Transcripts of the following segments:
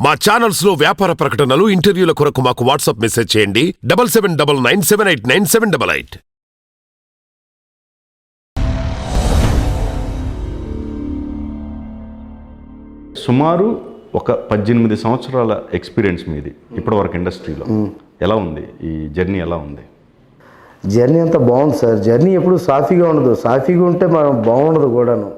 మా ఛానల్స్ లో వ్యాపార ప్రకటనలు ఇంటర్వ్యూల కొరకు మాకు వాట్సాప్ మెసేజ్ చేయండి 7799789788. సుమారు ఒక 18 సంవత్సరాల ఎక్స్పీరియన్స్ మీది ఇప్పటివరకు ఇండస్ట్రీలో ఎలా ఉంది ఈ జర్నీ? ఎలా ఉంది జర్నీ? అంతా బాగుంది సార్. జర్నీ ఎప్పుడు సాఫీగా ఉండదు. సాఫీగా ఉంటే మనం బాగుండదు కూడాను.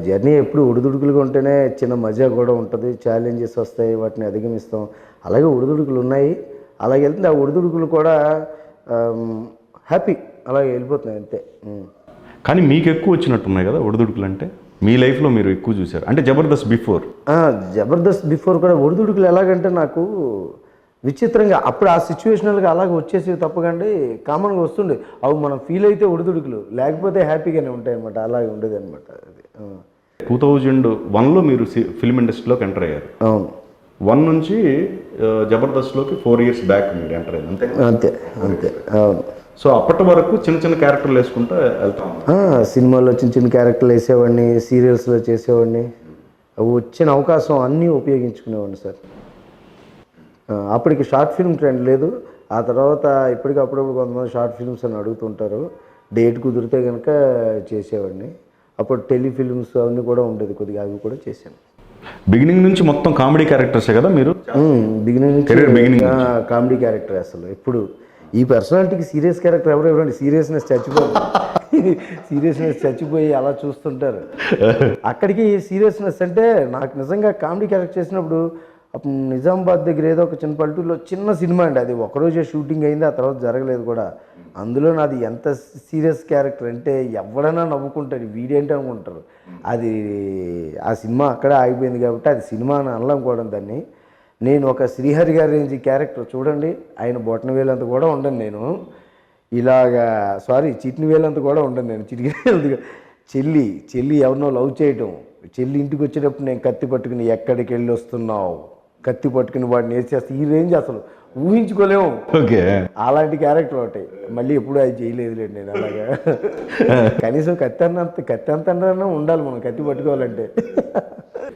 జర్నీ ఎప్పుడు ఉడుదుడుకులుగా ఉంటేనే చిన్న మజా కూడా ఉంటుంది. ఛాలెంజెస్ వస్తాయి, వాటిని అధిగమిస్తాం. అలాగే ఉడుదుడుకులు ఉన్నాయి, అలాగే వెళ్తుంది. ఆ ఉడుదుడుకులు కూడా హ్యాపీ అలాగే వెళ్ళిపోతున్నాయి అంతే. కానీ మీకు ఎక్కువ వచ్చినట్టున్నాయి కదా ఒడిదుడుకులు? అంటే మీ లైఫ్లో మీరు ఎక్కువ చూశారు అంటే జబర్దస్త్ బిఫోర్. జబర్దస్త్ బిఫోర్ కూడా ఒడిదుడుకులు ఎలాగంటే నాకు విచిత్రంగా అప్పుడు ఆ సిచ్యువేషనల్గా అలాగే వచ్చేసి తప్పకండి కామన్గా వస్తుండే. అవి మనం ఫీల్ అయితే ఒడిదుడుకులు, లేకపోతే హ్యాపీగానే ఉంటాయి అనమాట. అలాగే ఉండేది అనమాట. అది 2001లో మీరు ఫిల్మ్ ఇండస్ట్రీలోకి ఎంటర్ అయ్యారు. అవును. 1 నుంచి జబర్దస్త్లోకి 4 years బ్యాక్ మీరు ఎంటర్ అయ్యారు. అంతే అంతే అంతే. అవును. సో అప్పటి వరకు చిన్న చిన్న క్యారెక్టర్లు వేసుకుంటూ వెళ్తాం. సినిమాల్లో చిన్న చిన్న క్యారెక్టర్లు వేసేవాడిని, సీరియల్స్లో చేసేవాడిని. వచ్చిన అవకాశం అన్నీ ఉపయోగించుకునేవాడిని సార్. అప్పటికి షార్ట్ ఫిల్మ్ ట్రెండ్ లేదు. ఆ తర్వాత ఇప్పటికీ అప్పుడప్పుడు కొంతమంది షార్ట్ ఫిల్మ్స్ అని అడుగుతుంటారు. డేట్ కుదిరితే కనుక చేసేవాడిని. అప్పుడు టెలిఫిల్మ్స్ అవన్నీ కూడా ఉండేది కొద్దిగా, అవి కూడా చేశాను. బిగినింగ్ నుంచి మొత్తం కామెడీ క్యారెక్టర్సే కదా మీరు? బిగినింగ్ నుంచి కామెడీ క్యారెక్టర్. అసలు ఎప్పుడు ఈ పర్సనాలిటీకి సీరియస్ క్యారెక్టర్ ఎవరండి? సీరియస్నెస్ చచ్చిపోయి అలా చూస్తుంటారు. అక్కడికి సీరియస్నెస్ అంటే నాకు నిజంగా కామెడీ క్యారెక్టర్ చేసినప్పుడు అప్పుడు నిజామాబాద్ దగ్గర ఏదో ఒక చిన్న పల్లెటూరులో చిన్న సినిమా అండి. అది ఒకరోజే షూటింగ్ అయింది, ఆ తర్వాత జరగలేదు కూడా. అందులో నాది ఎంత సీరియస్ క్యారెక్టర్ అంటే ఎవడైనా నవ్వుకుంటారు, వీడేంటి అనుకుంటారు. అది ఆ సినిమా అక్కడే ఆగిపోయింది కాబట్టి అది సినిమా అని అనలేం కూడా దాన్ని. నేను ఒక శ్రీహరి గారి రేంజ్ క్యారెక్టర్ చూడండి, ఆయన బొట్టన వేలంత కూడా ఉండను నేను. ఇలాగా చిటిని వేలంత కూడా ఉండను నేను. చెల్లి ఎవరినో లవ్ చేయటం, చెల్లి ఇంటికి వచ్చేటప్పుడు నేను కత్తి పట్టుకుని ఎక్కడికి వెళ్ళి వస్తున్నావు, కత్తి పట్టుకుని వాడిని వేసేస్తే ఈ రేంజ్ అసలు ఊహించుకోలేము. ఓకే, అలాంటి క్యారెక్టర్ ఒకటి. మళ్ళీ ఎప్పుడు అది చేయలేదులేండి నేను. అలాగా కనీసం కత్తి అంతన్నా ఉండాలి మనం కత్తి పట్టుకోవాలంటే.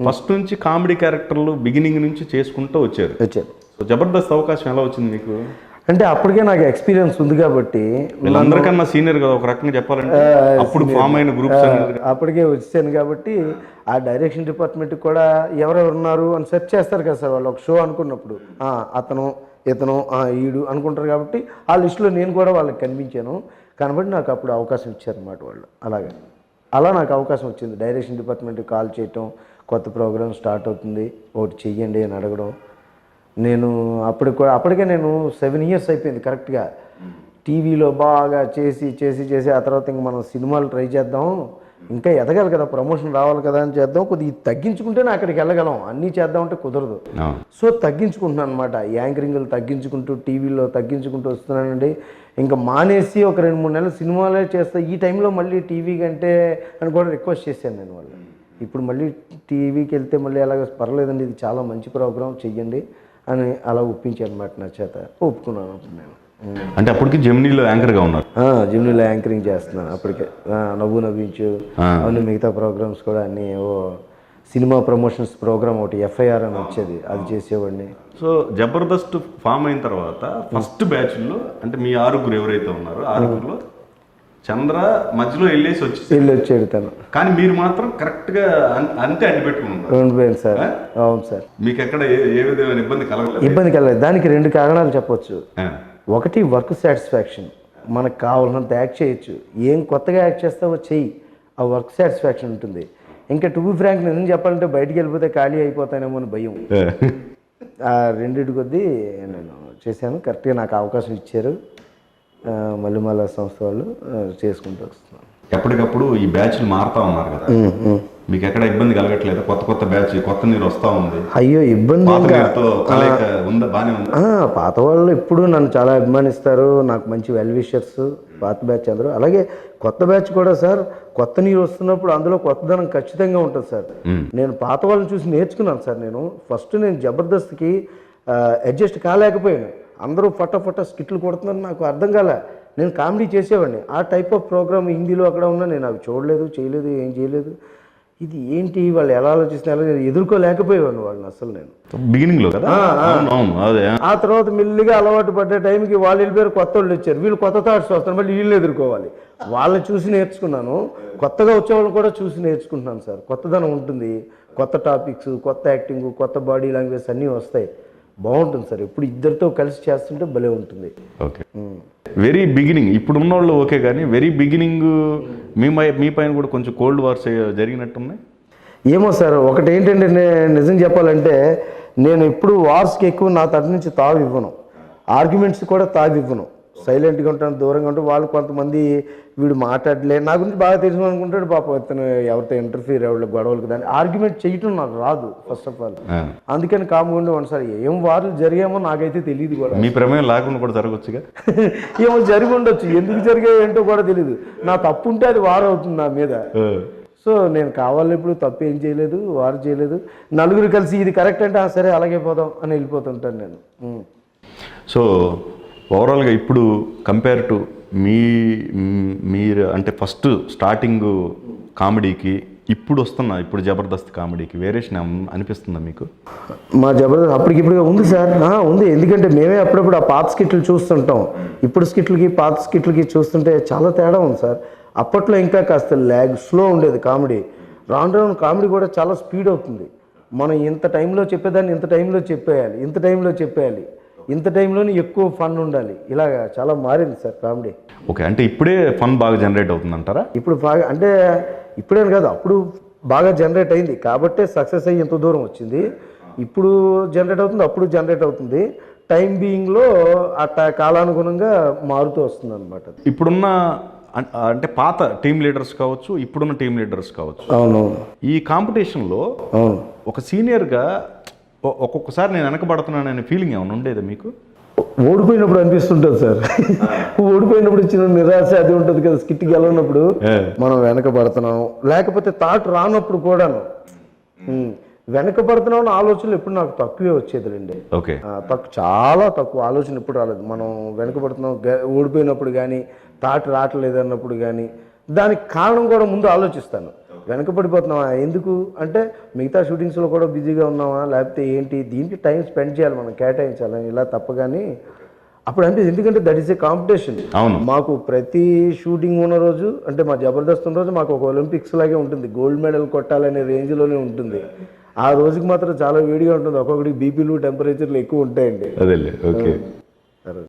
ఫస్ట్ నుంచి కామెడీ క్యారెక్టర్లు బిగినింగ్ నుంచి చేసుకుంటూ వచ్చారు. సో జబర్దస్త్ అవకాశం ఎలా వచ్చింది మీకు? అంటే అప్పటికే నాకు ఎక్స్పీరియన్స్ ఉంది కాబట్టి. వీళ్ళందరికన్నా సీనియర్ కదా ఒక రకంగా చెప్పాలంటే, అప్పుడు ఫామ్ అయిన గ్రూప్స్ అప్పటికే వచ్చాను కాబట్టి ఆ డైరెక్షన్ డిపార్ట్మెంట్కి కూడా ఎవరెవరు ఉన్నారు అని సెర్చ్ చేస్తారు కదా సార్ వాళ్ళు. ఒక షో అనుకున్నప్పుడు అతను ఇతను ఈడు అనుకుంటారు కాబట్టి ఆ లిస్టులో నేను కూడా వాళ్ళకి కనిపించాను. కనబడి నాకు అప్పుడు అవకాశం ఇచ్చారన్నమాట వాళ్ళు. అలా నాకు అవకాశం వచ్చింది. డైరెక్షన్ డిపార్ట్మెంట్కి కాల్ చేయటం, కొత్త ప్రోగ్రామ్ స్టార్ట్ అవుతుంది ఒకటి చెయ్యండి అని అడగడం. నేను అప్పటికే నేను 7 years అయిపోయింది కరెక్ట్గా. టీవీలో బాగా చేసి ఆ తర్వాత ఇంక మనం సినిమాలు ట్రై చేద్దాం, ఇంకా ఎదగాలి కదా, ప్రమోషన్ రావాలి కదా అని చేద్దాం. కొద్దిగా తగ్గించుకుంటేనే అక్కడికి వెళ్ళగలం, అన్నీ చేద్దామంటే కుదరదు. సో తగ్గించుకుంటున్నాను అనమాట. యాంకరింగ్లు తగ్గించుకుంటూ టీవీలో తగ్గించుకుంటూ వస్తున్నానండి. ఇంకా మానేసి ఒక 2-3 నెలలు సినిమాలే చేస్తా. ఈ టైంలో మళ్ళీ టీవీ కంటే అని కూడా రిక్వెస్ట్ చేశాను నేను వాళ్ళు. ఇప్పుడు మళ్ళీ టీవీకి వెళ్తే మళ్ళీ అలాగ పర్లేదండి, ఇది చాలా మంచి ప్రోగ్రామ్ చెయ్యండి అని అలా ఒప్పించాను అనమాట. నా చేత ఒప్పుకున్నాను అప్పుడు నేను. అంటే అప్పటికి జెమినీలో యాంకర్గా ఉన్నారు? జెమినీలో యాంకరింగ్ చేస్తున్నాను అప్పటికే. నవ్వు నవ్వించు అవన్నీ మిగతా ప్రోగ్రామ్స్ కూడా అన్నీ. సినిమా ప్రమోషన్స్ ప్రోగ్రామ్ ఒకటి FIR అని వచ్చేది, అది చేసేవాడిని. సో జబర్దస్త్ ఫామ్ అయిన తర్వాత ఫస్ట్ బ్యాచ్లో అంటే మీ 6 ఎవరైతే ఉన్నారో 6లో చంద్ర మధ్యలో వచ్చాడు తను. కానీ మీరు మాత్రం కరెక్ట్గా అంతే ఉండిపోయింది సార్. అవును సార్. మీకు ఎక్కడ ఏ విధమైన ఇబ్బంది కలగలేదు. దానికి 2 కారణాలు చెప్పొచ్చు. ఒకటి వర్క్ సాటిస్ఫాక్షన్. మనకు కావాల్సినంత యాక్ట్ చేయొచ్చు, ఏం కొత్తగా యాక్ట్ చేస్తావో చెయ్యి, ఆ వర్క్ సాటిస్ఫాక్షన్ ఉంటుంది. ఇంకా టు బి ఫ్రాంక్ నేను చెప్పాలంటే బయటికి వెళ్ళిపోతే ఖాళీ అయిపోతానేమో అని భయం. ఆ 2 కొద్దీ నేను చేశాను. కరెక్ట్గా నాకు అవకాశం ఇచ్చారు. మల్లెమాల సంస్థ వాళ్ళు చేసుకుంటూ వస్తున్నాను. ఎప్పటికప్పుడు ఈ బ్యాచ్లు మారుతా ఉన్నారు కదా, మీకు ఎక్కడ ఇబ్బంది కలగట్లేదు? కొత్త బ్యాచ్, కొత్త నీరు వస్తూ ఉంది. అయ్యో ఇబ్బంది బాగానే ఉంది. పాత వాళ్ళు ఎప్పుడు నన్ను చాలా అభిమానిస్తారు, నాకు మంచి వెల్ విషర్స్ పాత బ్యాచ్ అందరూ. అలాగే కొత్త బ్యాచ్ కూడా సార్, కొత్త నీరు వస్తున్నప్పుడు అందులో కొత్తదనం ఖచ్చితంగా ఉంటుంది సార్. నేను పాత వాళ్ళని చూసి నేర్చుకున్నాను సార్. ఫస్ట్ నేను జబర్దస్త్కి అడ్జస్ట్ కాలేకపోయాను. అందరూ ఫటాఫట స్కిట్లు కొడుతున్నారు, నాకు అర్థం కాలే. నేను కామెడీ చేసేవాడిని. ఆ టైప్ ఆఫ్ ప్రోగ్రామ్ హిందీలో అక్కడ ఉన్నా నేను అవి చూడలేదు, చేయలేదు, ఏం చేయలేదు. ఇది ఏంటి వాళ్ళు ఎలా ఆలోచిస్తున్నారు ఎదుర్కోలేకపోయేవాడిని వాళ్ళని అసలు నేను. బిగినింగ్ లో కదా. అవును అదే. ఆ తర్వాత మెల్లిగా అలవాటు పడ్డే టైంకి వాళ్ళు వెళ్ళిపోయారు, కొత్త వాళ్ళు వచ్చారు, వీళ్ళు కొత్త థాట్స్ వస్తారు, మళ్ళీ వీళ్ళు ఎదుర్కోవాలి. వాళ్ళని చూసి నేర్చుకున్నాను, కొత్తగా వచ్చే వాళ్ళని కూడా చూసి నేర్చుకుంటున్నాను సార్. కొత్తదనం ఉంటుంది, కొత్త టాపిక్స్, కొత్త యాక్టింగ్, కొత్త బాడీ లాంగ్వేజ్ అన్నీ వస్తాయి. బాగుంటుంది సార్, ఇప్పుడు ఇద్దరితో కలిసి చేస్తుంటే భలే ఉంటుంది. ఓకే, వెరీ బిగినింగ్ ఇప్పుడు ఉన్నోళ్ళు ఓకే, కానీ వెరీ బిగినింగ్ మీ పైన కూడా కొంచెం కోల్డ్ వార్స్ జరిగినట్టున్నాయి. ఏమో సార్, ఒకటి ఏంటంటే నిజం చెప్పాలంటే నేను ఇప్పుడు వార్స్కి ఎక్కువ నా తరఫు నుంచి తావు ఇవ్వను, ఆర్గ్యుమెంట్స్ కూడా తావు ఇవ్వను, సైలెంట్గా ఉంటాను, దూరంగా ఉంటాను. వాళ్ళు కొంతమంది వీడు మాట్లాడలే, నా గురించి బాగా తెలుసు అనుకుంటాడు, పాపం ఇతను ఎవరితో ఇంటర్ఫీర్ ఎవరి గొడవలకు దాన్ని ఆర్గ్యుమెంట్ చేయటం నాకు రాదు ఫస్ట్ ఆఫ్ ఆల్. అందుకని కాముండి ఒకసారి ఏం వార్లు జరిగామో నాకైతే తెలియదు కూడా. మీ ప్రమేయం లేకుండా కూడా జరగవచ్చుగా. ఏమో జరిగి ఉండొచ్చు, ఎందుకు జరిగాయో ఏంటో కూడా తెలియదు. నా తప్పు ఉంటే అది వార్ అవుతుంది నా మీద. సో నేను కావాలని ఇప్పుడు తప్పు ఏం చేయలేదు, వారు చేయలేదు. నలుగురు కలిసి ఇది కరెక్ట్ అంటే సరే అలాగే పోదాం అని వెళ్ళిపోతుంటాను నేను. సో ఓవరాల్గా ఇప్పుడు కంపేర్ టు మీరు అంటే ఫస్ట్ స్టార్టింగ్ కామెడీకి ఇప్పుడు జబర్దస్త్ కామెడీకి వేరియేషన్ అనిపిస్తుందా మీకు? మా జబర్దస్త్ అప్పటికిప్పుడు ఉంది సార్, ఉంది. ఎందుకంటే మేమే అప్పుడప్పుడు ఆ పాత స్కిట్లు చూస్తుంటాం, ఇప్పుడు స్కిట్లకి పాత స్కిట్లకి చూస్తుంటే చాలా తేడా ఉంది సార్. అప్పట్లో ఇంకా కాస్త స్లో ఉండేది కామెడీ, రాను రాను కామెడీ కూడా చాలా స్పీడ్ అవుతుంది. మనం ఇంత టైంలో చెప్పేదాన్ని ఇంత టైంలో చెప్పేయాలి, ఇంత టైంలోనే ఎక్కువ ఫన్ ఉండాలి, ఇలాగా చాలా మారింది సార్ కామెడీ. ఓకే, అంటే ఇప్పుడే ఫన్ బాగా జనరేట్ అవుతుంది అంటారా? ఇప్పుడు బాగా అంటే ఇప్పుడేం కాదు, అప్పుడు బాగా జనరేట్ అయింది కాబట్టే సక్సెస్ అయ్యి ఎంత దూరం వచ్చింది. ఇప్పుడు జనరేట్ అవుతుంది, అప్పుడు జనరేట్ అవుతుంది. టైం బీయింగ్లో అట్లా కాలానుగుణంగా మారుతూ వస్తుంది అనమాట. ఇప్పుడున్న అంటే పాత టీమ్ లీడర్స్ కావచ్చు, ఇప్పుడున్న టీమ్ లీడర్స్ కావచ్చు, అవును, ఈ కాంపిటీషన్లో ఒక సీనియర్గా ఒక్కొక్కసారి నేను వెనకబడుతున్నాననే ఫీలింగ్ ఏమైనా ఉండేదా మీకు? ఓడిపోయినప్పుడు అనిపిస్తుంటుంది సార్. ఓడిపోయినప్పుడు ఇచ్చిన నిరాశ అది ఉంటుంది కదా, స్కిట్ గెలవనప్పుడు మనం వెనకబడుతున్నాం, లేకపోతే థాట్ రానప్పుడు కూడాను వెనకబడుతున్నాం ఆలోచనలు ఎప్పుడు నాకు తక్కువే వచ్చేదిలేండి. ఓకే, చాలా తక్కువ ఆలోచన ఎప్పుడు రాలేదు. మనం వెనకబడుతున్నాం ఓడిపోయినప్పుడు కానీ, థాట్ రావట్లేదు అన్నప్పుడు కానీ, దానికి కారణం కూడా ముందు ఆలోచిస్తాను. వెనకబడిపోతున్నావా ఎందుకు అంటే మిగతా షూటింగ్స్లో కూడా బిజీగా ఉన్నావా, లేకపోతే ఏంటి, దీనికి టైం స్పెండ్ చేయాలి, మనం కేటాయించాలి, ఇలా తప్పగాని అప్పుడు అంటే ఎందుకంటే దట్ ఈస్ ఏ కాంపిటీషన్. మాకు ప్రతి షూటింగ్ ఉన్న రోజు అంటే మా జబర్దస్త్ ఉన్న రోజు మాకు ఒక ఒలింపిక్స్ లాగే ఉంటుంది, గోల్డ్ మెడల్ కొట్టాలనే రేంజ్లోనే ఉంటుంది. ఆ రోజుకి మాత్రం చాలా వేడిగా ఉంటుంది, ఒక్కొక్కడికి బీపీలు టెంపరేచర్లు ఎక్కువ ఉంటాయండి. అదే ఓకే.